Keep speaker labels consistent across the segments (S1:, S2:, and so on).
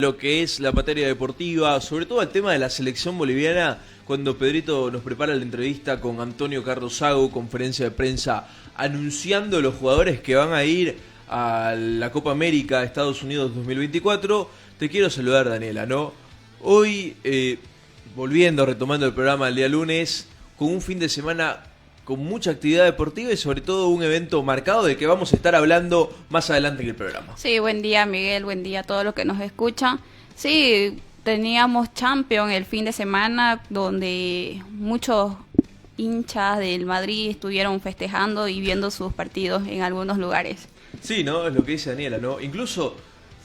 S1: lo que es la materia deportiva, sobre todo el tema de la selección boliviana, cuando Pedrito nos prepara la entrevista con Antonio Carlos Sago, conferencia de prensa, anunciando los jugadores que van a ir a la Copa América Estados Unidos 2024. Te quiero saludar, Daniela, ¿no? Hoy, volviendo, retomando el programa el día lunes, con un fin de semana con mucha actividad deportiva y sobre todo un evento marcado del que vamos a estar hablando más adelante en el programa.
S2: Sí, buen día Miguel, buen día a todos los que nos escuchan. Sí, teníamos Champions el fin de semana donde muchos hinchas del Madrid estuvieron festejando y viendo sus partidos en algunos lugares.
S1: Sí, ¿no? Es lo que dice Daniela, ¿no? Incluso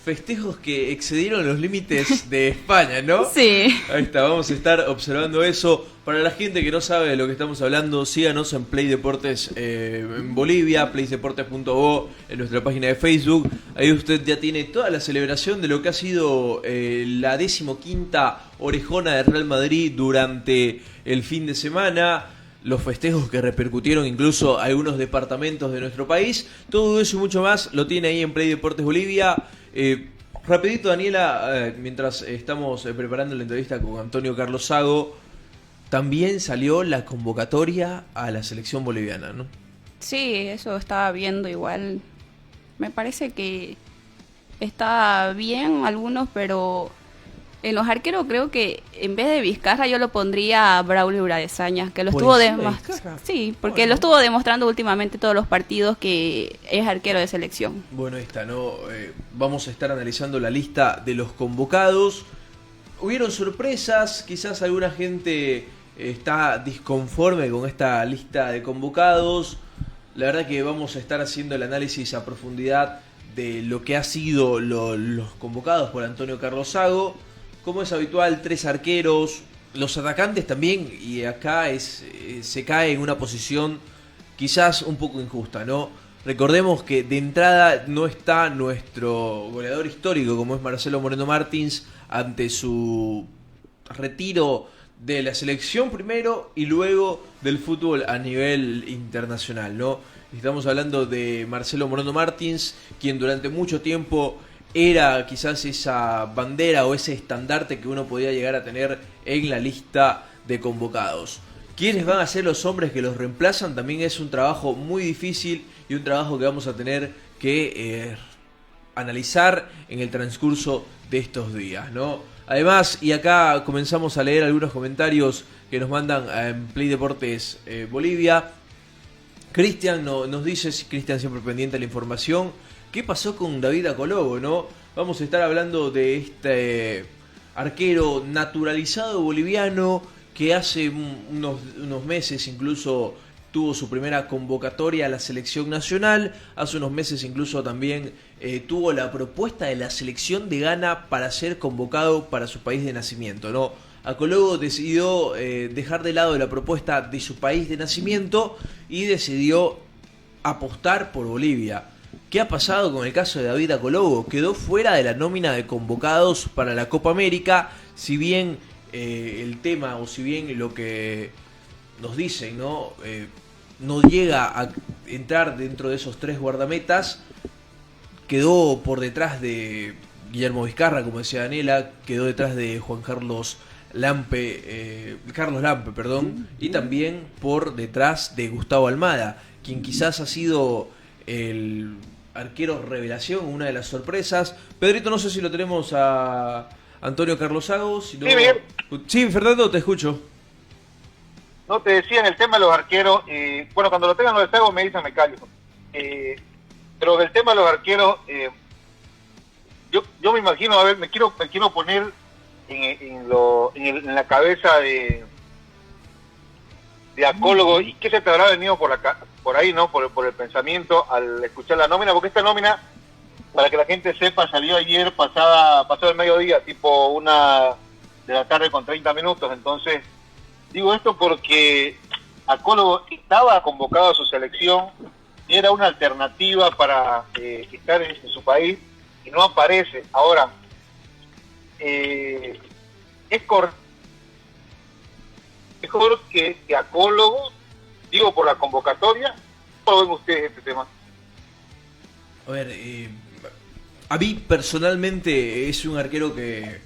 S1: festejos que excedieron los límites de España, ¿no?
S2: Sí.
S1: Ahí está, vamos a estar observando eso. Para la gente que no sabe de lo que estamos hablando, síganos en Play Deportes en Bolivia, playdeportes.bo, en nuestra página de Facebook. Ahí usted ya tiene toda la celebración de lo que ha sido la 15ª orejona de Real Madrid durante el fin de semana. Los festejos que repercutieron incluso algunos departamentos de nuestro país. Todo eso y mucho más lo tiene ahí en Play Deportes Bolivia. Rapidito, Daniela, mientras estamos preparando la entrevista con Antonio Carlos Sago, también salió la convocatoria a la selección boliviana, ¿no?
S2: Sí, eso estaba viendo igual. Me parece que está bien algunos, pero en los arqueros creo que en vez de Vizcarra yo lo pondría a Braulio Uradesaña, que lo estuvo sí, porque
S1: bueno,
S2: lo estuvo demostrando últimamente todos los partidos que es arquero de selección.
S1: Bueno, ahí está, ¿no? Vamos a estar analizando la lista de los convocados. Hubieron sorpresas, quizás alguna gente está disconforme con esta lista de convocados. La verdad que vamos a estar haciendo el análisis a profundidad de lo que ha sido los convocados por Antonio Carlos Sago. Como es habitual, 3 arqueros, los atacantes también, y acá se cae en una posición quizás un poco injusta, ¿no? Recordemos que de entrada no está nuestro goleador histórico, como es Marcelo Moreno Martins, ante su retiro de la selección primero y luego del fútbol a nivel internacional, ¿no? Estamos hablando de Marcelo Moreno Martins, quien durante mucho tiempo era quizás esa bandera o ese estandarte que uno podía llegar a tener en la lista de convocados. ¿Quiénes van a ser los hombres que los reemplazan? También es un trabajo muy difícil y un trabajo que vamos a tener que analizar en el transcurso de estos días, ¿no? Además, y acá comenzamos a leer algunos comentarios que nos mandan en Play Deportes Bolivia. Cristian nos dice, Cristian siempre pendiente de la información, ¿qué pasó con David Acologo, no? Vamos a estar hablando de este arquero naturalizado boliviano que hace unos meses incluso tuvo su primera convocatoria a la selección nacional. Hace unos meses incluso también tuvo la propuesta de la selección de Ghana para ser convocado para su país de nacimiento, ¿no? Acologo decidió dejar de lado la propuesta de su país de nacimiento y decidió apostar por Bolivia. ¿Qué ha pasado con el caso de David Acologo? Quedó fuera de la nómina de convocados para la Copa América, si bien el tema o si bien lo que nos dicen, ¿no? No llega a entrar dentro de esos 3 guardametas, quedó por detrás de Guillermo Vizcarra, como decía Daniela, quedó detrás de Juan Carlos Lampe, y también por detrás de Gustavo Almada, quien quizás ha sido el arquero revelación, una de las sorpresas. Pedrito, no sé si lo tenemos a Antonio Carlos Sago. Si no... Sí, Fernando, te escucho.
S3: No, te decía en el tema de los arqueros, bueno, cuando lo tengan los de Sago me dicen, me callo. Pero del tema de los arqueros, yo me imagino, a ver, me quiero poner en la cabeza de Acólogo, y qué se te habrá venido por ahí, ¿no? Por el pensamiento al escuchar la nómina, porque esta nómina, para que la gente sepa, salió ayer pasado el mediodía, tipo 1 de la tarde con 30 minutos. Entonces, digo esto porque Acólogo estaba convocado a su selección, era una alternativa para estar en su país y no aparece. Ahora, es mejor que Acólogo, digo por la convocatoria. ¿Cómo ven ustedes este tema?
S1: A ver, A mí personalmente es un arquero que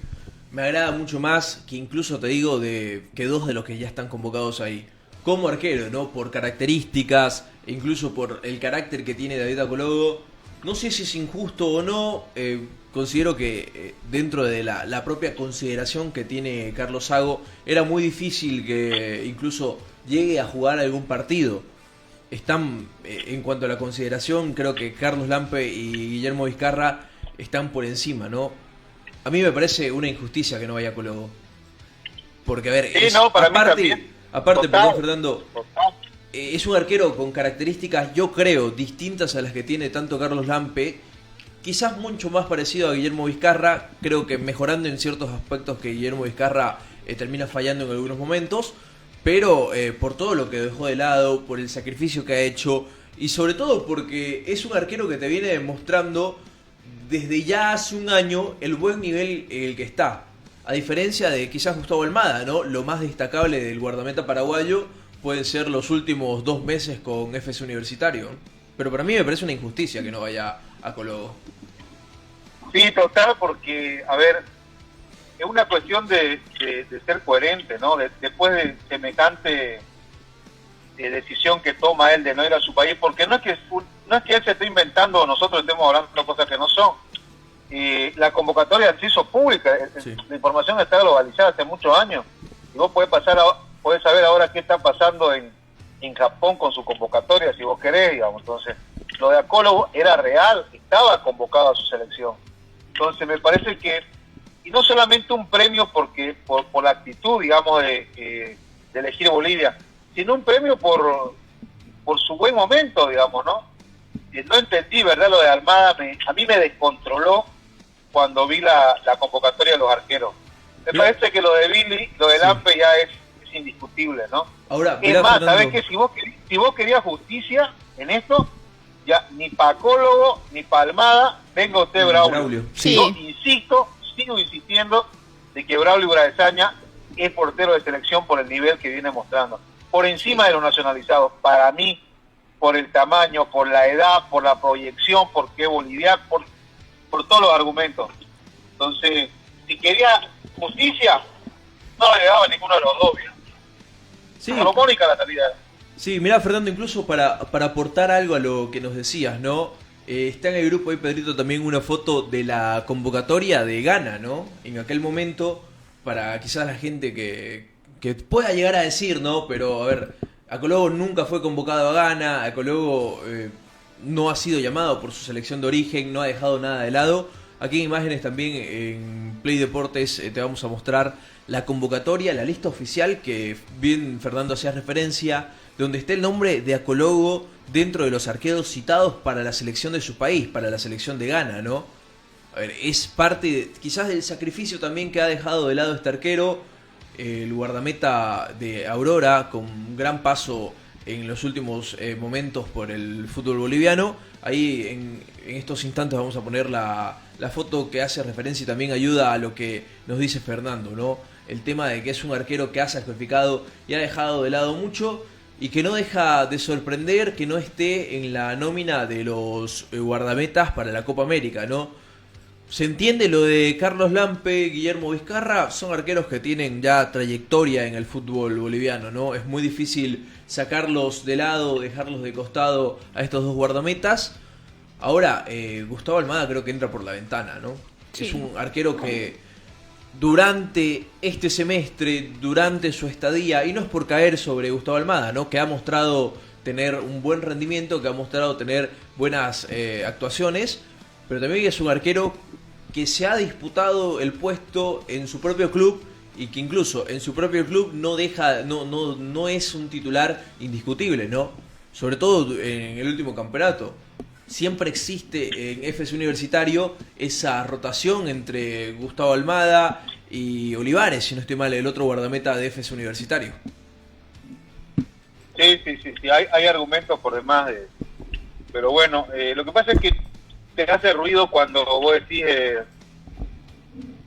S1: me agrada mucho más que incluso te digo que dos de los que ya están convocados ahí. Como arquero, ¿no? Por características, e incluso por el carácter que tiene David Acologo. No sé si es injusto o no, considero que dentro de la propia consideración que tiene Carlos Sago, era muy difícil que incluso llegue a jugar algún partido. Están, en cuanto a la consideración, creo que Carlos Lampe y Guillermo Vizcarra están por encima, ¿no? A mí me parece una injusticia que no vaya Cologo. Porque, a ver,
S3: sí, no, para
S1: aparte,
S3: mí también.
S1: aparte,
S3: Total,
S1: perdón, Fernando,
S3: total.
S1: es un arquero con características, yo creo, distintas a las que tiene tanto Carlos Lampe, quizás mucho más parecido a Guillermo Vizcarra, creo que mejorando en ciertos aspectos que Guillermo Vizcarra termina fallando en algunos momentos, pero por todo lo que dejó de lado, por el sacrificio que ha hecho, y sobre todo porque es un arquero que te viene demostrando desde ya hace un año el buen nivel en el que está. A diferencia de quizás Gustavo Almada, ¿no? Lo más destacable del guardameta paraguayo pueden ser los últimos 2 meses con FC Universitario. Pero para mí me parece una injusticia que no vaya a Cologo.
S3: Sí, total, porque, a ver, es una cuestión de ser coherente, ¿no? Después de semejante decisión que toma él de no ir a su país, porque no es que él se esté inventando o nosotros estemos hablando cosas que no son. La convocatoria se hizo pública,
S1: Sí.
S3: La información está globalizada hace muchos años, y vos podés saber ahora qué está pasando en Japón con su convocatoria, si vos querés, digamos. Entonces, lo de Acólogo era real, estaba convocado a su selección. Entonces, me parece que, y no solamente un premio porque por la actitud, digamos, de elegir Bolivia, sino un premio por su buen momento, digamos, ¿no? No entendí, ¿verdad? Lo de Almada, a mí me descontroló cuando vi la convocatoria de los arqueros. Me parece que lo de Billy, lo de Lampe ya es indiscutible, ¿no?
S1: Ahora,
S3: es
S1: mirá,
S3: más,
S1: Fernando,
S3: ¿sabés qué? Si vos querías justicia en esto, ya ni para Acólogo ni para Almada, venga usted Braulio.
S2: Sí.
S3: Yo sigo insistiendo de que Braulio Bradesaña es portero de selección por el nivel que viene mostrando. Por encima de los nacionalizados, para mí, por el tamaño, por la edad, por la proyección, porque es boliviano, por todos los argumentos. Entonces, si quería justicia, no le daba ninguno de los dos, ¿bien?
S1: sí,
S3: Salomónica la salida.
S1: sí, mirá, Fernando, incluso para aportar algo a lo que nos decías, ¿no? Está en el grupo ahí, Pedrito, también una foto de la convocatoria de Ghana, ¿no? En aquel momento, para quizás la gente que pueda llegar a decir, ¿no? Pero, a ver, Acologo nunca fue convocado a Ghana, Acologo no ha sido llamado por su selección de origen, no ha dejado nada de lado. Aquí en imágenes también en Play Deportes te vamos a mostrar la convocatoria, la lista oficial que bien Fernando hacía referencia, donde está el nombre de Acologo dentro de los arqueros citados para la selección de su país, para la selección de Ghana, ¿no? A ver, es parte quizás del sacrificio también que ha dejado de lado este arquero, el guardameta de Aurora, con un gran paso en los últimos momentos por el fútbol boliviano. Ahí en estos instantes vamos a poner la foto que hace referencia y también ayuda a lo que nos dice Fernando, ¿no? El tema de que es un arquero que ha sacrificado y ha dejado de lado mucho y que no deja de sorprender que no esté en la nómina de los guardametas para la Copa América, ¿no? Se entiende lo de Carlos Lampe, Guillermo Vizcarra, son arqueros que tienen ya trayectoria en el fútbol boliviano, ¿no? Es muy difícil sacarlos de lado, dejarlos de costado a estos dos guardametas. Ahora, Gustavo Almada creo que entra por la ventana, ¿no?
S2: Sí.
S1: Es un arquero que durante este semestre, durante su estadía, y no es por caer sobre Gustavo Almada, ¿no? Que ha mostrado tener un buen rendimiento, que ha mostrado tener buenas actuaciones, pero también es un arquero que se ha disputado el puesto en su propio club y que incluso en su propio club no es un titular indiscutible, ¿no? Sobre todo en el último campeonato. Siempre existe en FC Universitario esa rotación entre Gustavo Almada y Olivares, si no estoy mal, el otro guardameta de FC Universitario.
S3: Sí, hay argumentos por demás, pero bueno, lo que pasa es que te hace ruido cuando vos decís,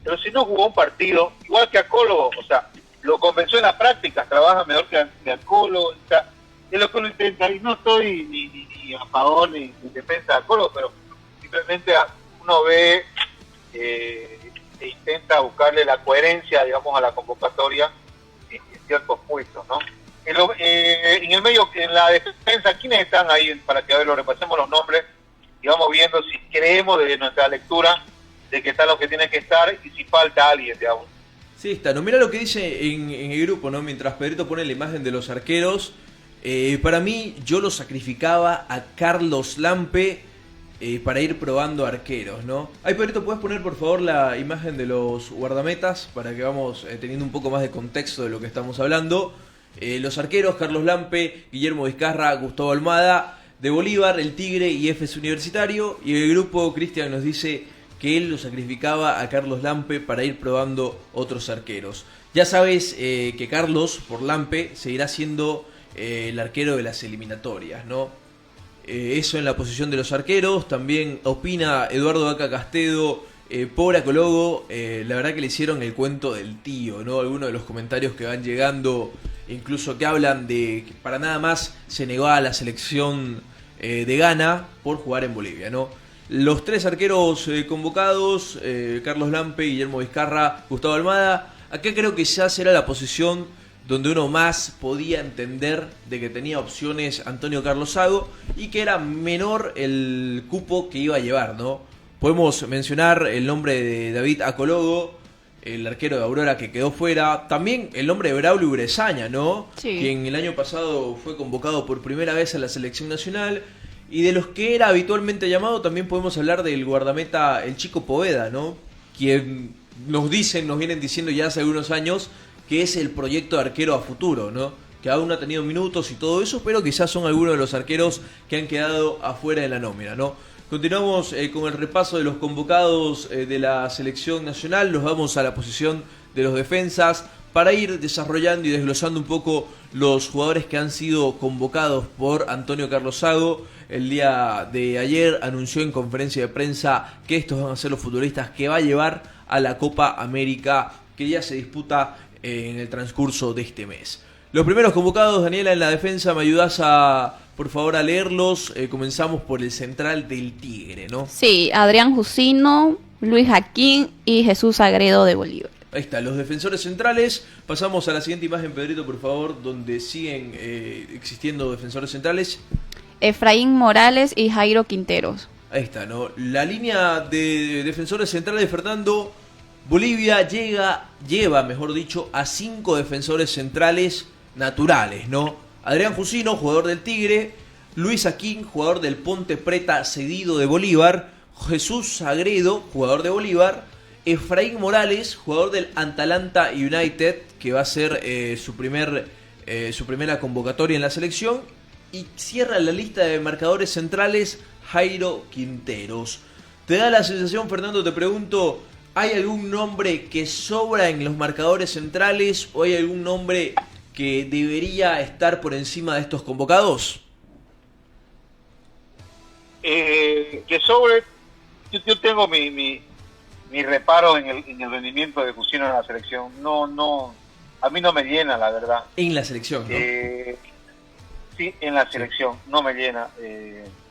S3: pero si no jugó un partido, igual que Acólogo, o sea, lo convenció en las prácticas, trabaja mejor que Acólogo, o sea, es lo que uno intenta, y no estoy ni a favor ni en defensa de Acólogo, pero simplemente uno ve e intenta buscarle la coherencia, digamos, a la convocatoria en ciertos puestos, ¿no? En el medio, en la defensa, ¿quiénes están ahí? Para que, a ver, lo repasemos los nombres y vamos viendo si creemos desde nuestra lectura de que están los que tienen que estar y si falta alguien, digamos.
S1: Sí, está. No, mira lo que dice en el grupo, ¿no? Mientras Pedrito pone la imagen de los arqueros. Para mí, yo lo sacrificaba a Carlos Lampe para ir probando arqueros, ¿no? Ahí, Pedrito, ¿puedes poner por favor la imagen de los guardametas para que vamos teniendo un poco más de contexto de lo que estamos hablando? Los arqueros, Carlos Lampe, Guillermo Vizcarra, Gustavo Almada, de Bolívar, el Tigre y Efes Universitario. Y el grupo, Cristian nos dice que él lo sacrificaba a Carlos Lampe para ir probando otros arqueros. Ya sabes que Carlos, por Lampe, seguirá siendo el arquero de las eliminatorias, ¿no? Eso en la posición de los arqueros. También opina Eduardo Vaca Castedo, pobre Acologo, la verdad que le hicieron el cuento del tío, ¿no? Algunos de los comentarios que van llegando, incluso que hablan de que para nada más se negó a la selección de Ghana por jugar en Bolivia, ¿no? Los tres arqueros convocados, Carlos Lampe, Guillermo Vizcarra, Gustavo Almada. Acá creo que ya será la posición donde uno más podía entender de que tenía opciones Antonio Carlos Sago y que era menor el cupo que iba a llevar, ¿no? Podemos mencionar el nombre de David Acologo, el arquero de Aurora que quedó fuera. También el nombre de Braulio Urezaña, ¿no?
S2: Sí.
S1: Quien el año pasado fue convocado por primera vez a la selección nacional. Y de los que era habitualmente llamado también podemos hablar del guardameta, el Chico Poveda, ¿no? Quien nos vienen diciendo ya hace algunos años que es el proyecto de arquero a futuro, ¿no? Que aún no ha tenido minutos y todo eso, pero quizás son algunos de los arqueros que han quedado afuera de la nómina, ¿no? Continuamos con el repaso de los convocados de la selección nacional. Nos vamos a la posición de los defensas para ir desarrollando y desglosando un poco los jugadores que han sido convocados por Antonio Carlos Sago. El día de ayer anunció en conferencia de prensa que estos van a ser los futbolistas que va a llevar a la Copa América, que ya se disputa en el transcurso de este mes. Los primeros convocados, Daniela, en la defensa, ¿me ayudás por favor a leerlos? Comenzamos por el central del Tigre, ¿no?
S2: Sí, Adrián Jusino, Luis Jaquín y Jesús Sagredo de Bolívar.
S1: Ahí está, los defensores centrales. Pasamos a la siguiente imagen, Pedrito, por favor, donde siguen existiendo defensores centrales.
S2: Efraín Morales y Jairo Quinteros.
S1: Ahí está, ¿no? La línea de defensores centrales de Fernando, Bolivia lleva, mejor dicho, a 5 defensores centrales naturales, ¿no? Adrián Jusino, jugador del Tigre. Luis Jaquín, jugador del Ponte Preta cedido de Bolívar. Jesús Sagredo, jugador de Bolívar. Efraín Morales, jugador del Atalanta United, que va a ser su primera convocatoria en la selección. Y cierra la lista de marcadores centrales Jairo Quinteros. ¿Te da la sensación, Fernando, te pregunto, hay algún nombre que sobra en los marcadores centrales o hay algún nombre que debería estar por encima de estos convocados?
S3: Que sobre, yo tengo mi reparo en el rendimiento de Jusino en la selección. No, a mí no me llena, la verdad.
S1: En la selección, ¿no?
S3: Sí, en la selección, no me llena.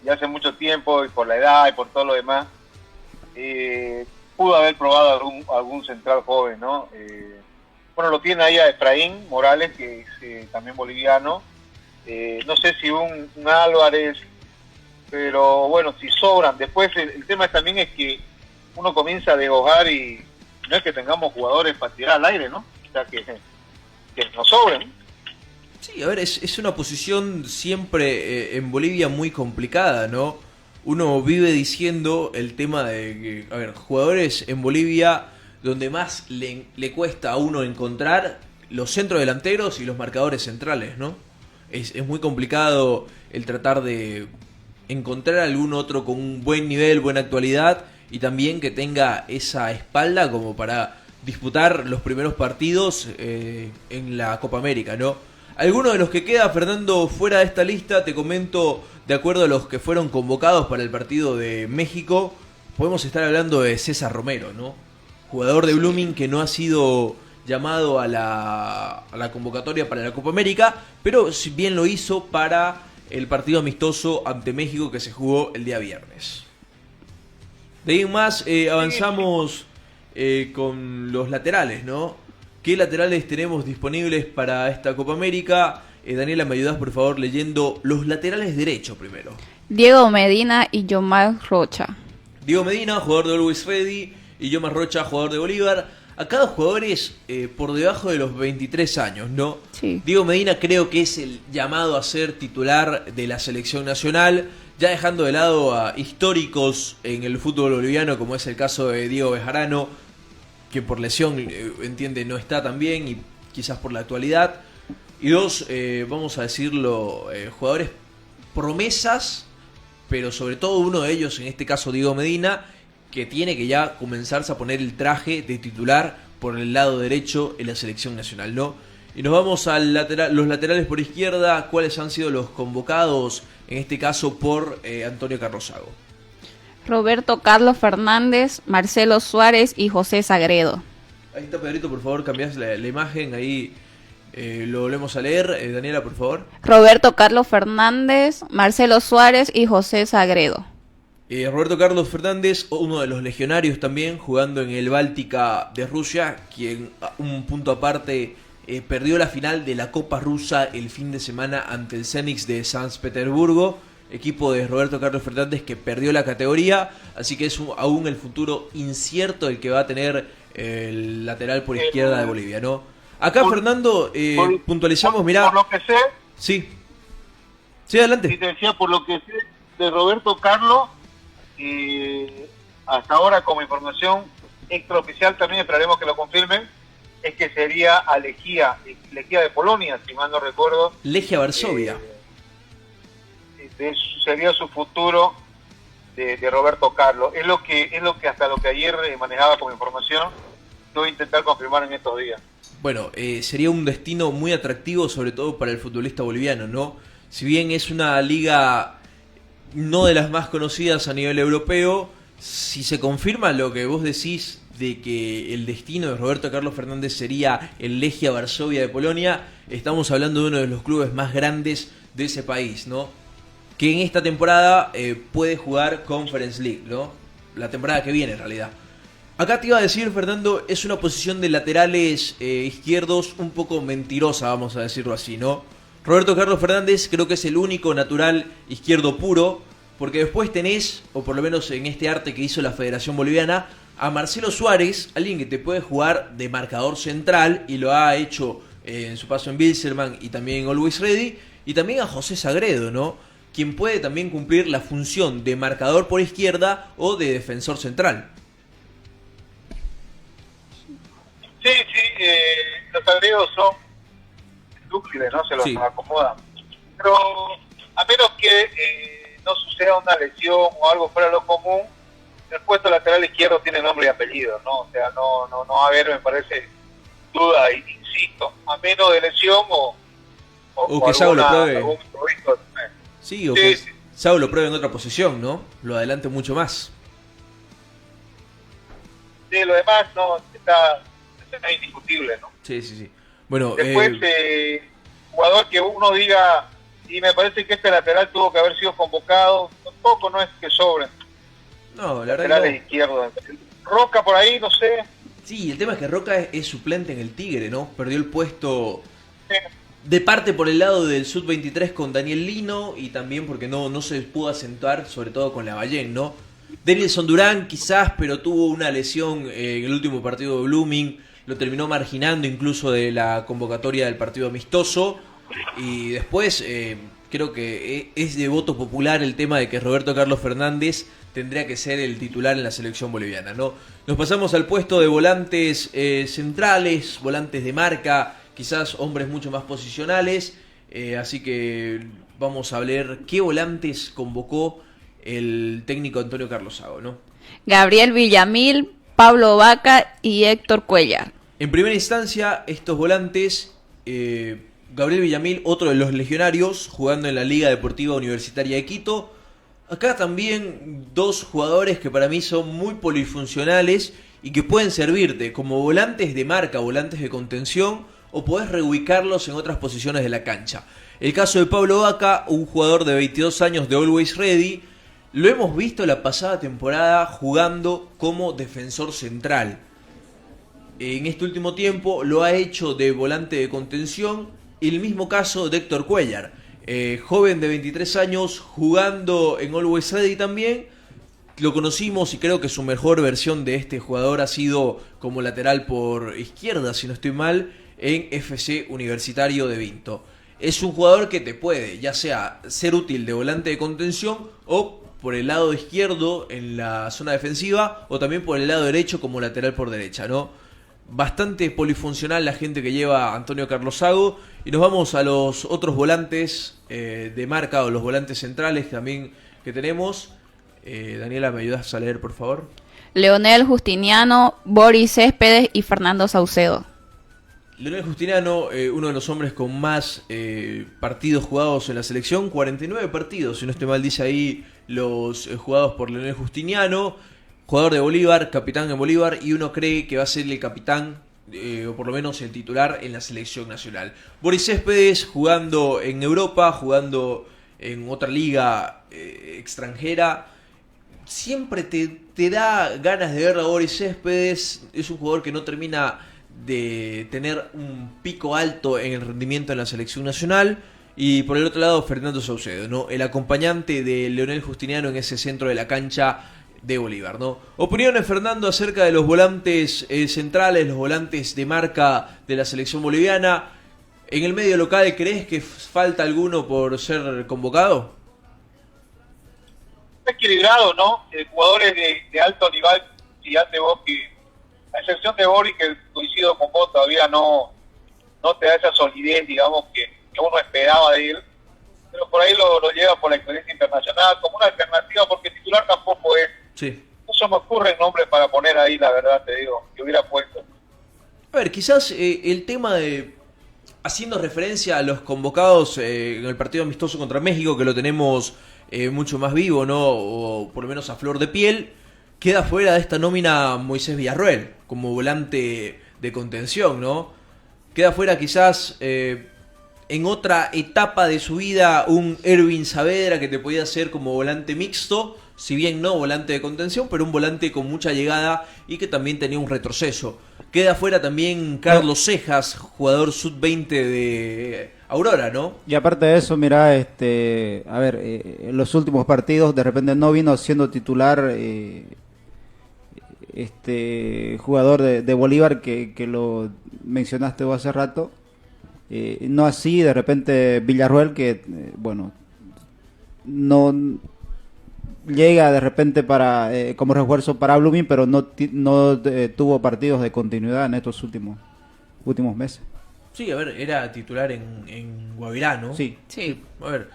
S3: Ya hace mucho tiempo, y por la edad y por todo lo demás, pudo haber probado algún central joven, ¿no? Bueno, lo tiene ahí a Efraín Morales, que es también boliviano. No sé si un Álvarez, pero bueno, si sobran. Después el tema también es que uno comienza a deshojar y no es que tengamos jugadores para tirar al aire, ¿no? O sea, que nos sobren.
S1: Sí, a ver, es una posición siempre en Bolivia muy complicada, ¿no? Uno vive diciendo el tema de que, a ver, jugadores en Bolivia donde más le cuesta a uno encontrar los centrodelanteros y los marcadores centrales, ¿no? Es muy complicado el tratar de encontrar algún otro con un buen nivel, buena actualidad y también que tenga esa espalda como para disputar los primeros partidos en la Copa América, ¿no? Algunos de los que queda, Fernando, fuera de esta lista, te comento, de acuerdo a los que fueron convocados para el partido de México, podemos estar hablando de César Romero, ¿no? Jugador de Blooming que no ha sido llamado a la convocatoria para la Copa América, pero si bien lo hizo para el partido amistoso ante México que se jugó el día viernes. De ahí en más avanzamos con los laterales, ¿no? ¿Qué laterales tenemos disponibles para esta Copa América? Daniela, ¿me ayudas por favor leyendo los laterales derechos primero?
S2: Diego Medina y Yomar Rocha.
S1: Diego Medina, jugador de Always Ready, y Yomar Rocha, jugador de Bolívar. Acá dos jugadores por debajo de los 23 años, ¿no?
S2: Sí.
S1: Diego Medina creo que es el llamado a ser titular de la selección nacional, ya dejando de lado a históricos en el fútbol boliviano, como es el caso de Diego Bejarano, que por lesión, entiende, no está tan bien, y quizás por la actualidad. Y dos, vamos a decirlo, jugadores promesas, pero sobre todo uno de ellos, en este caso Diego Medina, que tiene que ya comenzarse a poner el traje de titular por el lado derecho en la selección nacional, ¿no? Y nos vamos al los laterales por izquierda. ¿Cuáles han sido los convocados, en este caso por Antonio Carlos Zago?
S2: Roberto Carlos Fernández, Marcelo Suárez y José Sagredo.
S1: Ahí está, Pedrito, por favor, cambiás la imagen, ahí lo volvemos a leer. Daniela, por favor.
S2: Roberto Carlos Fernández, Marcelo Suárez y José Sagredo.
S1: Roberto Carlos Fernández, uno de los legionarios también, jugando en el Báltica de Rusia, quien, un punto aparte, perdió la final de la Copa Rusa el fin de semana ante el Zenit de San Petersburgo, equipo de Roberto Carlos Fernández que perdió la categoría, así que es aún el futuro incierto el que va a tener el lateral por izquierda de Bolivia, ¿no? Acá, Fernando, puntualizamos, mirá.
S3: Por lo que sé...
S1: Sí. Sí, adelante.
S3: Sí, te decía, por lo que sé de Roberto Carlos, hasta ahora como información extraoficial, también esperaremos que lo confirmen, es que sería a Lechia de Polonia, si mal no recuerdo.
S1: Legia Varsovia.
S3: Sería su futuro de Roberto Carlos. Es lo que hasta lo que ayer manejaba como información. Lo voy a intentar confirmar en estos días.
S1: Bueno, sería un destino muy atractivo, sobre todo para el futbolista boliviano, ¿no? Si bien es una liga no de las más conocidas a nivel europeo, si se confirma lo que vos decís de que el destino de Roberto Carlos Fernández sería el Legia Varsovia de Polonia, estamos hablando de uno de los clubes más grandes de ese país, ¿no? Que en esta temporada puede jugar Conference League, ¿no? La temporada que viene, en realidad. Acá te iba a decir, Fernando, es una posición de laterales izquierdos un poco mentirosa, vamos a decirlo así, ¿no? Roberto Carlos Fernández creo que es el único natural izquierdo puro, porque después tenés, o por lo menos en este arte que hizo la Federación Boliviana, a Marcelo Suárez, alguien que te puede jugar de marcador central, y lo ha hecho en su paso en Bilzerman y también en Always Ready, y también a José Sagredo, ¿no? Quien puede también cumplir la función de marcador por izquierda o de defensor central.
S3: Sí, los agregados son dúctiles, ¿no? Se los acomodan. Pero a menos que no suceda una lesión o algo fuera de lo común, el puesto lateral izquierdo tiene nombre y apellido, ¿no? O sea, no va a haber, me parece, duda, insisto, a menos de lesión o
S1: que Saúl lo pruebe.
S3: Algún improviso.
S1: Sí, o que Saúl lo pruebe en otra posición, ¿no? Lo adelante mucho más.
S3: Sí, lo demás no está indiscutible, ¿no?
S1: Sí. Bueno,
S3: después, jugador que uno diga, y me parece que este lateral tuvo que haber sido convocado, tampoco no es que sobren.
S1: No, la verdad
S3: laterales izquierdos. Roca por ahí, no sé.
S1: Sí, el tema es que Roca es suplente en el Tigre, ¿no? Perdió el puesto de parte por el lado del Sub-23 con Daniel Lino, y también porque no se pudo asentar, sobre todo con Lavallén, ¿no? Denilson Durán quizás, pero tuvo una lesión en el último partido de Blooming, lo terminó marginando incluso de la convocatoria del partido amistoso, y después creo que es de voto popular el tema de que Roberto Carlos Fernández tendría que ser el titular en la selección boliviana, ¿no? Nos pasamos al puesto de volantes centrales, volantes de marca, quizás hombres mucho más posicionales, así que vamos a ver qué volantes convocó el técnico Antonio Carlos Zago, ¿no?
S2: Gabriel Villamil, Pablo Vaca y Héctor Cuellar.
S1: En primera instancia, estos volantes, Gabriel Villamil, otro de los legionarios, jugando en la Liga Deportiva Universitaria de Quito. Acá también dos jugadores que para mí son muy polifuncionales y que pueden servirte como volantes de marca, volantes de contención, o podés reubicarlos en otras posiciones de la cancha. El caso de Pablo Vaca, un jugador de 22 años de Always Ready, lo hemos visto la pasada temporada jugando como defensor central. En este último tiempo lo ha hecho de volante de contención, y el mismo caso de Héctor Cuellar, joven de 23 años jugando en Always Ready también. Lo conocimos y creo que su mejor versión de este jugador ha sido como lateral por izquierda, si no estoy mal, en FC Universitario de Vinto. Es un jugador que te puede, ya sea ser útil de volante de contención o por el lado izquierdo en la zona defensiva, o también por el lado derecho como lateral por derecha, ¿no? Bastante polifuncional la gente que lleva Antonio Carlos Sago. Y nos vamos a los otros volantes de marca, o los volantes centrales también que tenemos. Daniela, ¿me ayudas a leer, por favor?
S2: Leonel Justiniano, Boris Céspedes y Fernando Saucedo.
S1: Leonel Justiniano, uno de los hombres con más partidos jugados en la selección, 49 partidos, si no estoy mal, dice ahí los jugados por Leonel Justiniano, jugador de Bolívar, capitán en Bolívar, y uno cree que va a ser el capitán, o por lo menos el titular en la selección nacional. Boris Céspedes jugando en Europa, jugando en otra liga extranjera. Siempre te da ganas de ver a Boris Céspedes. Es un jugador que no termina de tener un pico alto en el rendimiento en la selección nacional. Y por el otro lado, Fernando Saucedo, ¿no? El acompañante de Leonel Justiniano en ese centro de la cancha de Bolívar, ¿no? Opiniones, Fernando, acerca de los volantes centrales, los volantes de marca de la selección boliviana. En el medio local, ¿crees que falta alguno por ser convocado?
S3: Equilibrado, ¿no? Jugadores de alto nivel, fíjate vos que, a excepción de Boris, que coincido con vos, todavía no te da esa solidez, digamos, que uno esperaba de él, pero por ahí lo lleva por la experiencia internacional como una alternativa, porque titular tampoco es.
S1: Sí.
S3: No se me ocurre nombre para poner ahí, la verdad te digo, que hubiera puesto.
S1: A ver, quizás el tema de, haciendo referencia a los convocados en el partido amistoso contra México, que lo tenemos mucho más vivo, ¿no? O por lo menos a flor de piel, queda fuera de esta nómina Moisés Villarroel como volante de contención, ¿no? Queda fuera quizás en otra etapa de su vida un Erwin Saavedra, que te podía hacer como volante mixto, si bien no volante de contención, pero un volante con mucha llegada y que también tenía un retroceso. Queda fuera también Carlos Cejas, jugador sub-20 de Aurora, ¿no?
S4: Y aparte de eso, mira, a ver, en los últimos partidos de repente no vino siendo titular jugador de Bolívar que lo mencionaste vos hace rato. No así, de repente Villarroel, que bueno, no llega de repente para como refuerzo para Blooming, pero no tuvo partidos de continuidad en estos últimos meses.
S1: Sí, a ver, era titular en Guavirá, ¿no?
S4: Sí.
S1: A ver,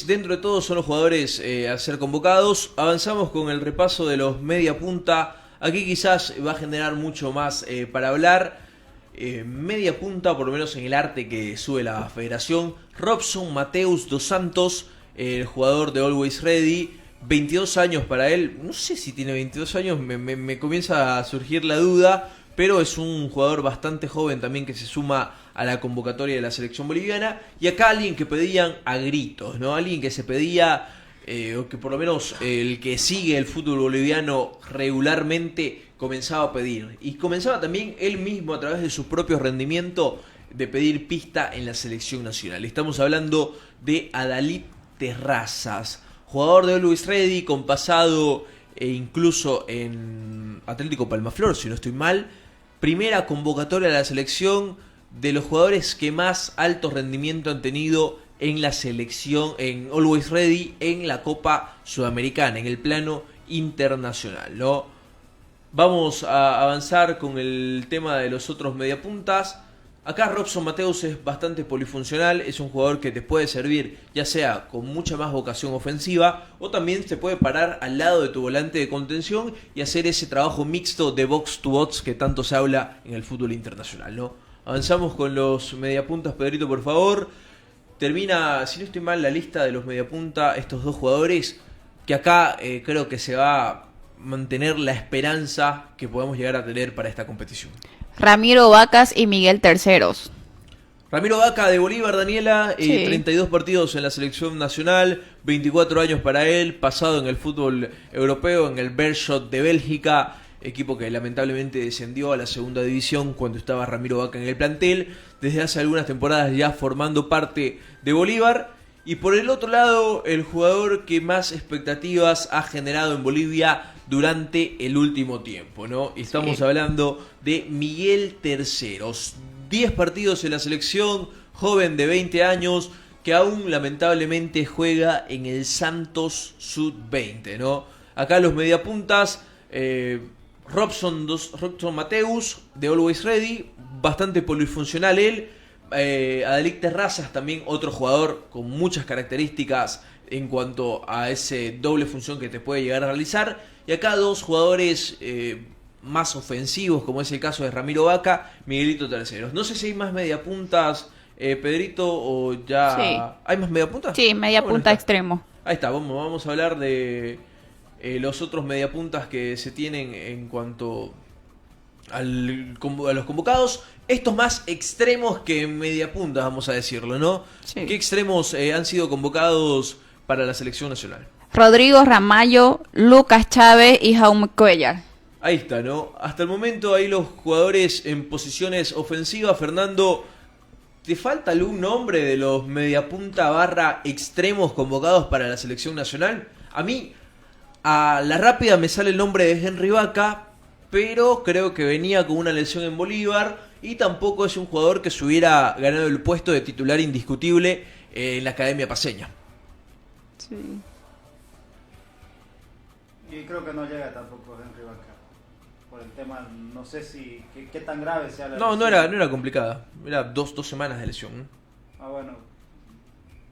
S1: dentro de todo son los jugadores a ser convocados. Avanzamos con el repaso de los media punta. Aquí quizás va a generar mucho más para hablar. Media punta, por lo menos en el arte que sube la federación. Robson Mateus dos Santos, el jugador de Always Ready. 22 años para él. No sé si tiene 22 años, me comienza a surgir la duda. Pero es un jugador bastante joven también que se suma a la convocatoria de la selección boliviana. Y acá alguien que pedían a gritos, ¿no? Alguien que se pedía, o que por lo menos el que sigue el fútbol boliviano regularmente comenzaba a pedir. Y comenzaba también él mismo a través de su propio rendimiento de pedir pista en la selección nacional. Estamos hablando de Adalid Terrazas, jugador de Always Ready con pasado incluso en Atlético Palmaflor, si no estoy mal. Primera convocatoria de la selección, de los jugadores que más alto rendimiento han tenido en la selección, en Always Ready, en la Copa Sudamericana, en el plano internacional, ¿no? Vamos a avanzar con el tema de los otros mediapuntas. Acá Robson Mateus es bastante polifuncional, es un jugador que te puede servir ya sea con mucha más vocación ofensiva o también se puede parar al lado de tu volante de contención y hacer ese trabajo mixto de box to box que tanto se habla en el fútbol internacional, ¿no? Avanzamos con los mediapuntas, Pedrito, por favor. Termina, si no estoy mal, la lista de los mediapunta, estos dos jugadores, que acá creo que se va a mantener la esperanza que podemos llegar a tener para esta competición.
S2: Ramiro Vacas y Miguel Terceros.
S1: Ramiro Vaca de Bolívar, Daniela,
S2: Sí.
S1: 32 partidos en la selección nacional, 24 años para él, pasado en el fútbol europeo, en el Beerschot de Bélgica, equipo que lamentablemente descendió a la segunda división cuando estaba Ramiro Vaca en el plantel, desde hace algunas temporadas ya formando parte de Bolívar. Y por el otro lado, el jugador que más expectativas ha generado en Bolivia durante el último tiempo, ¿no? Y estamos
S2: Sí.
S1: hablando de Miguel Terceros. 10 partidos en la selección, joven de 20 años, que aún lamentablemente juega en el Santos Sub-20, ¿no? Acá los mediapuntas, Robson Mateus, de Always Ready, bastante polifuncional él. Adelic Terrazas, también otro jugador con muchas características en cuanto a ese doble función que te puede llegar a realizar. Y acá dos jugadores más ofensivos, como es el caso de Ramiro Vaca, Miguelito Terceros. No sé si hay más mediapuntas, Pedrito, o ya...
S2: Sí.
S1: ¿Hay más mediapuntas?
S2: Sí, media
S1: Bueno,
S2: punta
S1: está.
S2: extremo.
S1: Ahí está, vamos a hablar de los otros mediapuntas que se tienen en cuanto a los convocados. Estos más extremos que mediapuntas, vamos a decirlo, ¿no?
S2: Sí.
S1: ¿Qué extremos han sido convocados para la selección nacional?
S2: Rodrigo Ramallo, Lucas Chávez y Jaume Cuellar.
S1: Ahí está, ¿no? Hasta el momento ahí los jugadores en posiciones ofensivas. Fernando, ¿te falta algún nombre de los mediapunta / extremos convocados para la selección nacional? A mí, a la rápida me sale el nombre de Henry Vaca, pero creo que venía con una lesión en Bolívar y tampoco es un jugador que se hubiera ganado el puesto de titular indiscutible en la Academia Paceña.
S2: Sí.
S4: Y creo que no llega tampoco Henry Vaca. Por el tema, no sé si qué tan grave sea la
S1: No
S4: lesión.
S1: era complicada. Era dos semanas de lesión, ¿no?
S4: Ah, bueno.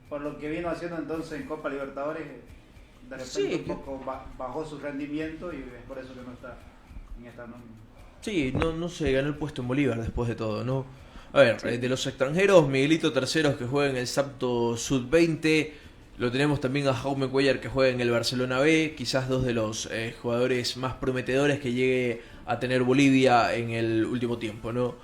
S4: Por lo que vino haciendo entonces en Copa Libertadores, de repente
S1: Sí,
S4: un poco bajó su rendimiento y es por eso que no está en esta nómina.
S1: Sí, no se ganó el puesto en Bolívar después de todo, ¿no? A ver, de los extranjeros, Miguelito Terceros que juega en el Santos Sub-20, lo tenemos también a Jaume Cuellar que juega en el Barcelona B, quizás dos de los jugadores más prometedores que llegue a tener Bolivia en el último tiempo, ¿no?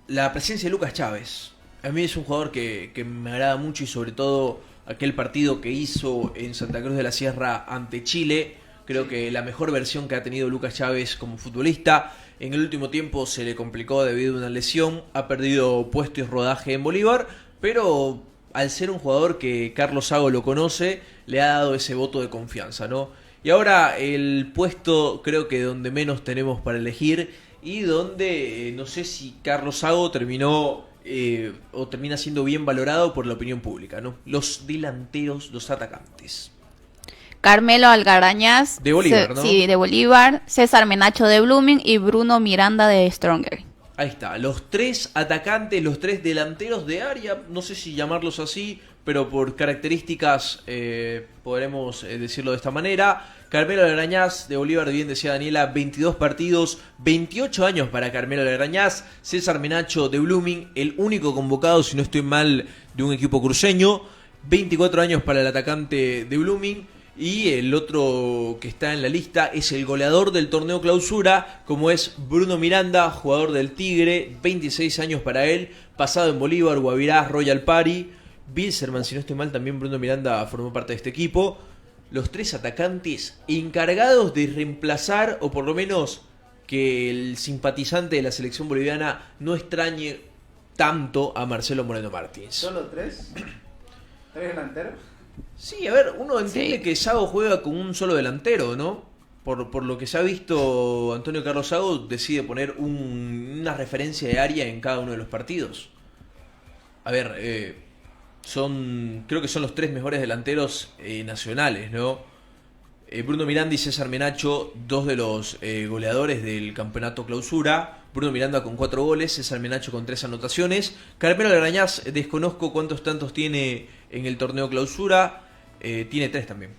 S1: La presencia de Lucas Chávez, a mí es un jugador que me agrada mucho y sobre todo aquel partido que hizo en Santa Cruz de la Sierra ante Chile. Creo que la mejor versión que ha tenido Lucas Chávez como futbolista. En el último tiempo se le complicó debido a una lesión. Ha perdido puesto y rodaje en Bolívar. Pero al ser un jugador que Carlos Sago lo conoce, le ha dado ese voto de confianza, ¿no? Y ahora el puesto creo que donde menos tenemos para elegir. Y donde no sé si Carlos Sago terminó o termina siendo bien valorado por la opinión pública, ¿no? Los delanteros, los atacantes.
S2: Carmelo Algarañaz.
S1: De Bolívar, ¿no?
S2: Sí, de Bolívar. César Menacho de Blooming y Bruno Miranda de Stronger.
S1: Ahí está, los tres atacantes, los tres delanteros de área, no sé si llamarlos así, pero por características podremos decirlo de esta manera. Carmelo Algarañaz de Bolívar, bien decía Daniela, 22 partidos, 28 años para Carmelo Algarañaz. César Menacho de Blooming, el único convocado, si no estoy mal, de un equipo cruceño. 24 años para el atacante de Blooming. Y el otro que está en la lista es el goleador del torneo clausura, como es Bruno Miranda, jugador del Tigre, 26 años para él, pasado en Bolívar, Guavirá, Royal Party, Bilzerman, si no estoy mal, también Bruno Miranda formó parte de este equipo. Los tres atacantes encargados de reemplazar, o por lo menos que el simpatizante de la selección boliviana no extrañe tanto a Marcelo Moreno Martins.
S4: ¿Solo tres? ¿Tres delanteros?
S1: Sí, a ver, uno entiende
S2: Sí.
S1: que Sago juega con un solo delantero, ¿no? Por lo que se ha visto, Antonio Carlos Sago decide poner una referencia de área en cada uno de los partidos. A ver, creo que son los tres mejores delanteros nacionales, ¿no? Bruno Miranda y César Menacho, dos de los goleadores del campeonato clausura. Bruno Miranda con 4 goles, César Menacho con 3 anotaciones. Carmelo Algarañaz, desconozco cuántos tantos tiene en el torneo clausura. Tiene 3 también.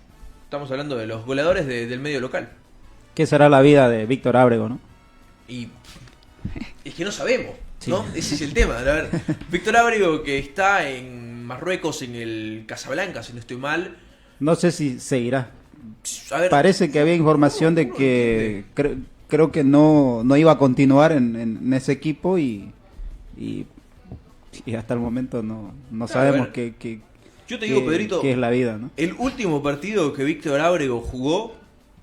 S1: Estamos hablando de los goleadores del medio local.
S4: ¿Qué será la vida de Víctor Ábrego, no?
S1: Y es que no sabemos,
S4: Sí.
S1: ¿no? Ese es el tema. A ver, Víctor Ábrego, que está en Marruecos, en el Casablanca, si no estoy mal.
S4: No sé si seguirá.
S1: A ver,
S4: Parece que había información de que creo que no iba a continuar en ese equipo y Y hasta el momento no
S1: Claro,
S4: sabemos
S1: a ver,
S4: qué
S1: yo te digo, Pedrito,
S4: qué es la vida, ¿no?
S1: el último partido que Víctor Ábrego jugó,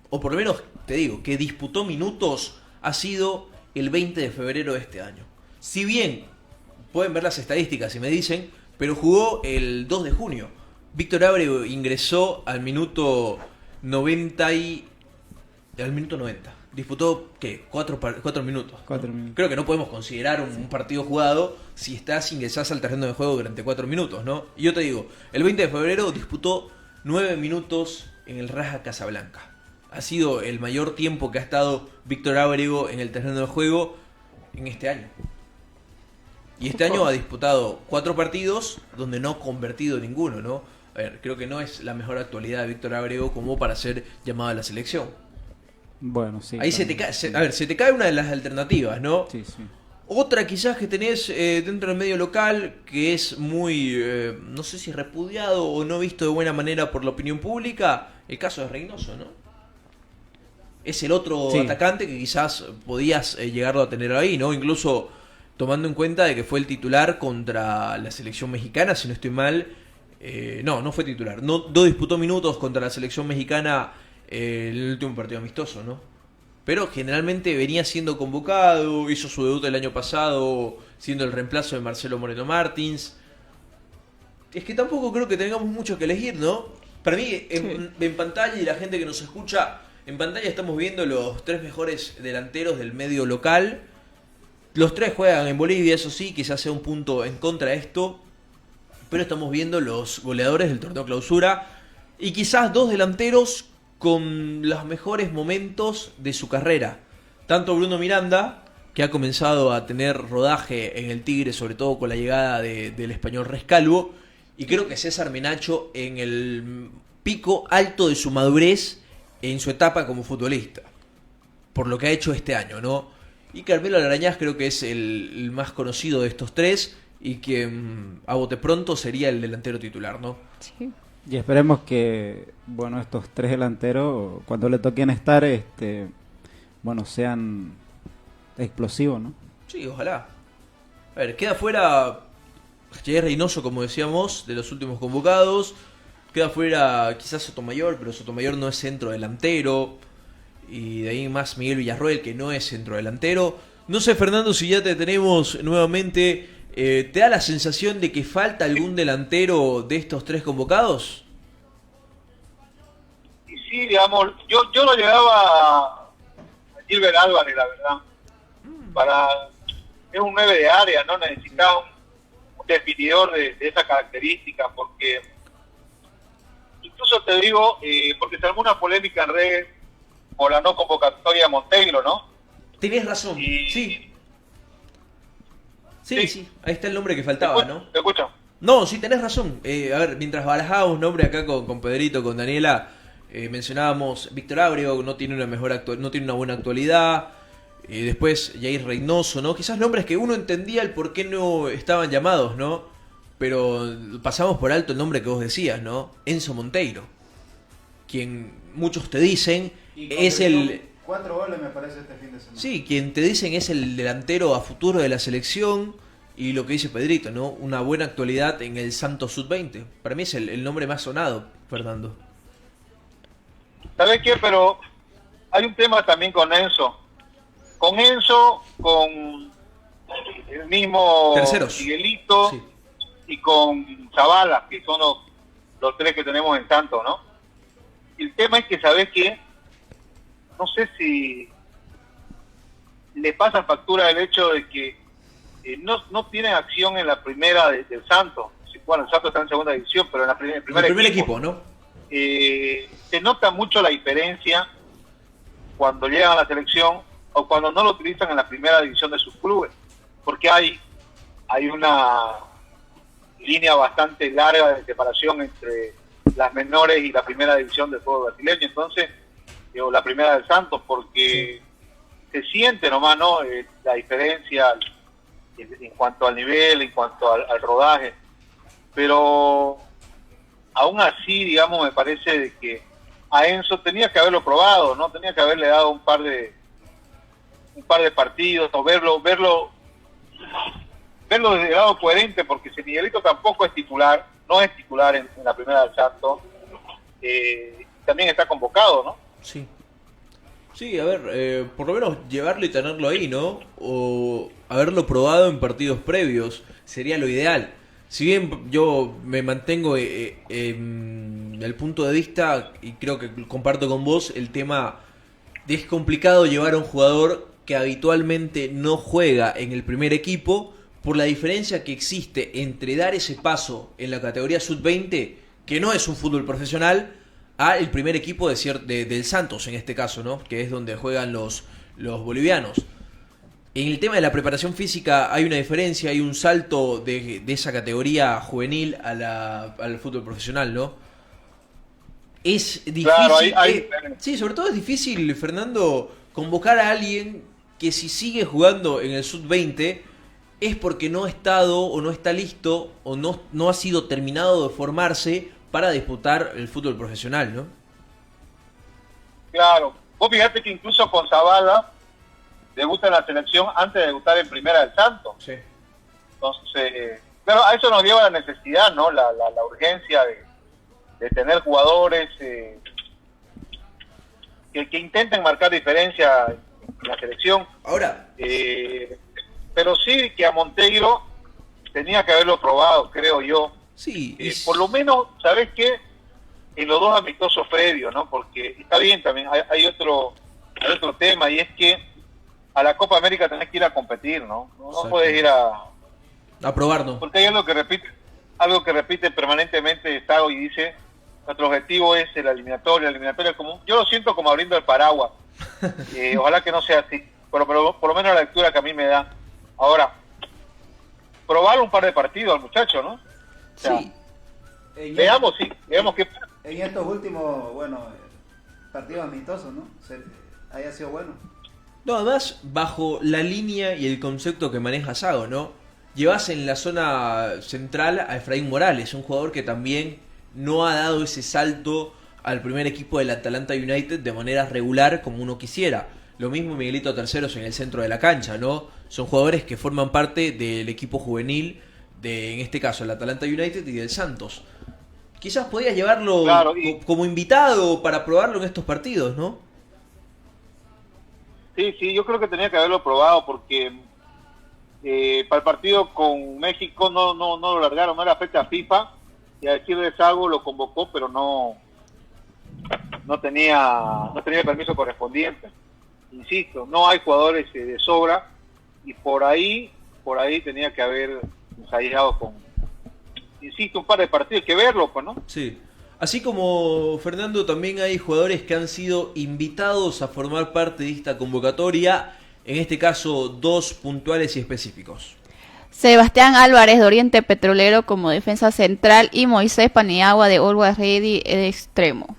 S1: o por lo menos te digo, que disputó minutos, ha sido el 20 de febrero de este año. Si bien pueden ver las estadísticas y me dicen, pero jugó el 2 de junio. Víctor Ábrego ingresó al minuto 90 y... al minuto 90. Disputó, ¿qué? 4 minutos.
S4: 4 minutos.
S1: Creo que no podemos considerar un partido jugado si ingresás al terreno de juego durante 4 minutos, ¿no? Y yo te digo, el 20 de febrero disputó 9 minutos en el Raja Casablanca. Ha sido el mayor tiempo que ha estado Víctor Ábrego en el terreno de juego en este año. Y este año ha disputado 4 partidos donde no ha convertido ninguno, ¿no? A ver, creo que no es la mejor actualidad de Víctor Ábrego como para ser llamado a la selección.
S4: Bueno, sí.
S1: Ahí se
S4: también,
S1: te cae, se te cae una de las alternativas, ¿no?
S4: Sí, sí.
S1: Otra quizás que tenés dentro del medio local, que es muy, no sé si repudiado o no visto de buena manera por la opinión pública, el caso de Reynoso, ¿no? Es el otro
S4: Sí.
S1: atacante que quizás podías llegarlo a tener ahí, ¿no? Incluso tomando en cuenta de que fue el titular contra la selección mexicana, si no estoy mal. No fue titular. No disputó minutos contra la selección mexicana en el último partido amistoso, ¿no? Pero generalmente venía siendo convocado, hizo su debut el año pasado siendo el reemplazo de Marcelo Moreno Martins. Es que tampoco creo que tengamos mucho que elegir, ¿no? Para mí, en pantalla y la gente que nos escucha, en pantalla estamos viendo los 3 mejores delanteros del medio local. Los 3 juegan en Bolivia, eso sí, quizás sea un punto en contra de esto. Pero estamos viendo los goleadores del torneo clausura. Y quizás 2 delanteros con los mejores momentos de su carrera. Tanto Bruno Miranda, que ha comenzado a tener rodaje en el Tigre, sobre todo con la llegada del español Rescalvo. Y creo que César Menacho en el pico alto de su madurez en su etapa como futbolista. Por lo que ha hecho este año, ¿no? Y Carmelo Larañaz creo que es el más conocido de estos 3 y que a bote pronto sería el delantero titular, ¿no?
S2: Sí.
S4: Y esperemos que, bueno, estos 3 delanteros, cuando le toquen estar, bueno, sean explosivos, ¿no?
S1: Sí, ojalá. A ver, queda fuera Jair Reynoso, como decíamos, de los últimos convocados. Queda fuera quizás Sotomayor, pero Sotomayor no es centro delantero. Y de ahí más Miguel Villarroel, que no es centro delantero. No sé, Fernando, si ya te tenemos nuevamente. ¿Te da la sensación de que falta algún delantero de estos 3 convocados?
S3: Y sí, digamos, yo lo llegaba a Gilbert Álvarez, la verdad. Es un 9 de área, ¿no? Necesitaba un definidor de esa característica, porque incluso te digo, porque se armó una polémica en redes por la no convocatoria a Montenegro, ¿no?
S1: Tenés razón,
S3: Y-
S1: sí. Sí, ahí está el nombre que faltaba, ¿no?
S3: ¿Te escucho?
S1: No, sí, tenés razón. A ver, mientras barajábamos nombre acá con Pedrito, con Daniela, mencionábamos Víctor Ábrego, no tiene no tiene una buena actualidad. Después Jair Reynoso, ¿no? Quizás nombres que uno entendía el por qué no estaban llamados, ¿no? Pero pasamos por alto el nombre que vos decías, ¿no? Enzo Monteiro. Quien muchos te dicen es el...
S4: 4 goles me parece este fin de semana.
S1: Sí, quien te dicen es el delantero a futuro de la selección. Y lo que dice Pedrito, ¿no? Una buena actualidad en el Santos Sub-20. Para mí es el nombre más sonado, Fernando.
S3: ¿Sabes qué? Pero hay un tema también con Enzo. Con Enzo, con el mismo
S1: Terceros.
S3: Miguelito
S1: Sí.
S3: y con Zavala, que son los 3 que tenemos en Santos, ¿no? El tema es que, ¿sabes qué? No sé si le pasa factura el hecho de que no tienen acción en la primera del Santos. Bueno, el Santos está en segunda división, pero en el primer
S1: equipo, ¿no?
S3: se nota mucho la diferencia cuando llegan a la selección o cuando no lo utilizan en la primera división de sus clubes, porque hay una línea bastante larga de separación entre las menores y la primera división del fútbol brasileño. Entonces, digo, la primera del Santos, porque se siente nomás, ¿no? La diferencia en cuanto al nivel, en cuanto al rodaje, pero aún así, digamos, me parece de que a Enzo tenía que haberlo probado, ¿no? Tenía que haberle dado un par de partidos, o verlo verlo desde el lado coherente, porque si Miguelito tampoco es titular, no es titular en la primera del Santos, también está convocado, ¿no?
S1: Sí. Sí, a ver, por lo menos llevarlo y tenerlo ahí, ¿no? O haberlo probado en partidos previos, sería lo ideal. Si bien yo me mantengo en el punto de vista, y creo que comparto con vos, el tema de es complicado llevar a un jugador que habitualmente no juega en el primer equipo, por la diferencia que existe entre dar ese paso en la categoría sub-20, que no es un fútbol profesional, a el primer equipo del Santos, en este caso, ¿no? Que es donde juegan los bolivianos. En el tema de la preparación física hay una diferencia, hay un salto de esa categoría juvenil al fútbol profesional, ¿no? Es difícil.
S3: Claro,
S1: sí, sobre todo es difícil, Fernando, convocar a alguien que si sigue jugando en el sub-20 es porque no ha estado o no está listo o no ha sido terminado de formarse para disputar el fútbol profesional, ¿no?
S3: Claro. Vos fíjate que incluso con Zavala debuta en la selección antes de debutar en primera del Santos.
S1: Sí.
S3: Entonces, claro, a eso nos lleva la necesidad, ¿no? La urgencia de tener jugadores que intenten marcar diferencia en la selección.
S1: Ahora,
S3: pero sí que a Monteiro tenía que haberlo probado, creo yo.
S1: sí.
S3: Por lo menos, ¿sabes qué? En los dos amistosos previos, ¿no? Porque está bien también, hay otro tema, y es que a la Copa América tenés que ir a competir, ¿no? No puedes ir a
S1: probar, ¿no?
S3: Porque hay algo que repite permanentemente Estado y dice, nuestro objetivo es la eliminatoria común. Yo lo siento como abriendo el paraguas. Ojalá que no sea así, pero por lo menos la lectura que a mí me da. Ahora, probar un par de partidos al muchacho, ¿no? O sea,
S1: Sí.
S3: veamos qué pasa.
S4: En estos últimos, partidos amistosos, ¿no? Haya sido bueno.
S1: No, además, bajo la línea y el concepto que maneja Sago, ¿no? Llevas en la zona central a Efraín Morales, un jugador que también no ha dado ese salto al primer equipo del Atalanta United de manera regular como uno quisiera. Lo mismo Miguelito Terceros en el centro de la cancha, ¿no? Son jugadores que forman parte del equipo juvenil de, en este caso, el Atalanta United y del Santos. Quizás podías llevarlo como invitado para probarlo en estos partidos, ¿no?
S3: Sí, yo creo que tenía que haberlo probado porque para el partido con México no lo largaron, no era fecha FIFA, y a decir de Sago lo convocó, pero no tenía el permiso correspondiente. Insisto, no hay jugadores de sobra, y por ahí tenía que haber ensayado con, insisto, un par de partidos, hay que verlo, pues, ¿no?
S1: Sí. Así como, Fernando, también hay jugadores que han sido invitados a formar parte de esta convocatoria, en este caso 2 puntuales y específicos.
S2: Sebastián Álvarez de Oriente Petrolero como defensa central y Moisés Paniagua de Always Ready de extremo.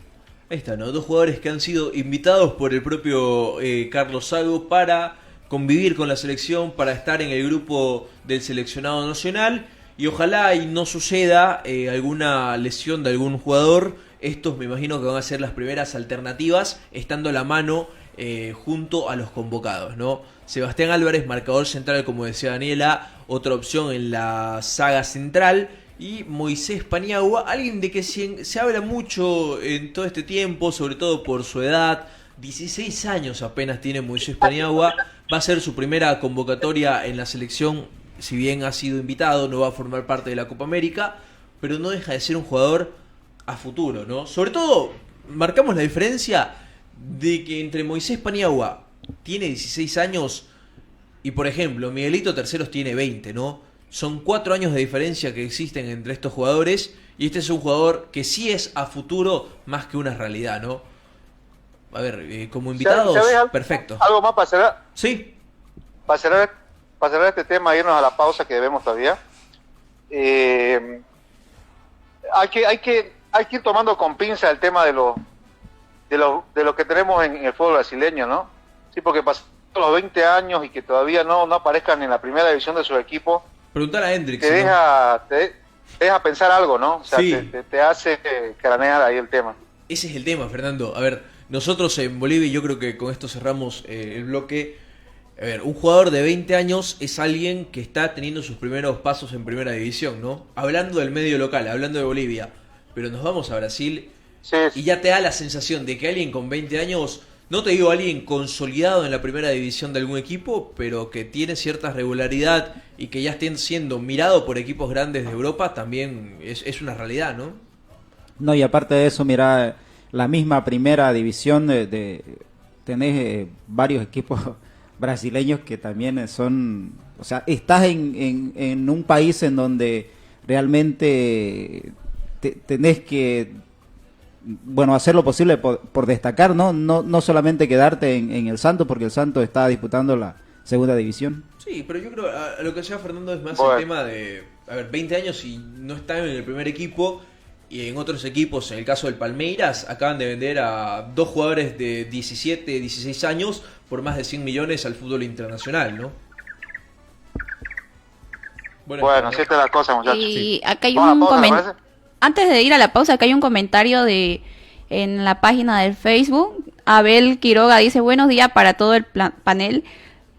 S1: Ahí están, ¿no? 2 jugadores que han sido invitados por el propio Carlos Sago para convivir con la selección, para estar en el grupo del seleccionado nacional. Y ojalá y no suceda alguna lesión de algún jugador. Estos me imagino que van a ser las primeras alternativas, estando a la mano junto a los convocados, ¿no? Sebastián Álvarez, marcador central, como decía Daniela, otra opción en la saga central. Y Moisés Paniagua, alguien de que se habla mucho en todo este tiempo, sobre todo por su edad. 16 años apenas tiene Moisés Paniagua. Va a ser su primera convocatoria en la selección. Si bien ha sido invitado, no va a formar parte de la Copa América, pero no deja de ser un jugador a futuro, ¿no? Sobre todo, marcamos la diferencia de que entre Moisés Paniagua tiene 16 años y, por ejemplo, Miguelito Terceros tiene 20, ¿no? Son 4 años de diferencia que existen entre estos jugadores, y este es un jugador que sí es a futuro más que una realidad, ¿no? A ver, como invitados, perfecto.
S3: ¿Algo más para cerrar?
S1: Sí.
S3: Para cerrar este tema, irnos a la pausa que debemos todavía. Hay que ir tomando con pinza el tema de lo que tenemos en el fútbol brasileño, ¿no? Sí, porque pasaron los 20 años y que todavía no aparezcan en la primera división de su equipo.
S1: Preguntar a Hendrix.
S3: Te deja pensar algo, ¿no? O sea,
S1: sí.
S3: te hace cranear ahí el tema.
S1: Ese es el tema, Fernando. A ver, nosotros en Bolivia, yo creo que con esto cerramos el bloque. A ver, un jugador de 20 años es alguien que está teniendo sus primeros pasos en primera división, ¿no? Hablando del medio local, hablando de Bolivia. Pero nos vamos a Brasil
S3: Sí,
S1: y ya te da la sensación de que alguien con 20 años, no te digo alguien consolidado en la primera división de algún equipo, pero que tiene cierta regularidad y que ya estén siendo mirado por equipos grandes de Europa, también es una realidad, ¿no?
S4: No, y aparte de eso, mira, la misma primera división tenés varios equipos brasileños que también son, o sea, estás en un país en donde realmente tenés que, bueno, hacer lo posible por destacar, ¿no? No solamente quedarte en el Santos, porque el Santos está disputando la segunda división.
S1: Sí, pero yo creo a lo que decía Fernando es más
S3: Bueno.
S1: el tema de, a ver, 20 años y no están en el primer equipo, y en otros equipos, en el caso del Palmeiras, acaban de vender a 2 jugadores de 17, 16 años por más de 100 millones al fútbol internacional, ¿no?
S3: bueno, así está la cosa, muchachos.
S2: Y acá hay
S3: Vamos a
S2: un
S3: la pausa, ¿le
S2: comentario.
S3: parece?
S2: Antes de ir a la pausa, acá hay un comentario en la página del Facebook. Abel Quiroga dice: buenos días para todo el panel.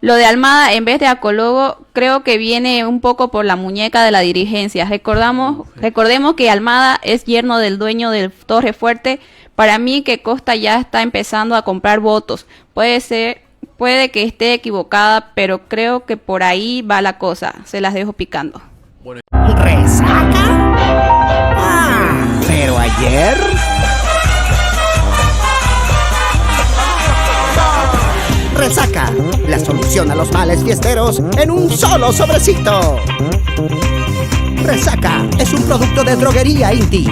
S2: Lo de Almada en vez de Acologo creo que viene un poco por la muñeca de la dirigencia. Recordemos que Almada es yerno del dueño del Torre Fuerte. Para mí que Costa ya está empezando a comprar votos. Puede que esté equivocada, pero creo que por ahí va la cosa. Se las dejo picando.
S5: ¿Resaca? Ah, pero ayer... Resaca, la solución a los males fiesteros en un solo sobrecito. Resaca es un producto de Droguería Inti.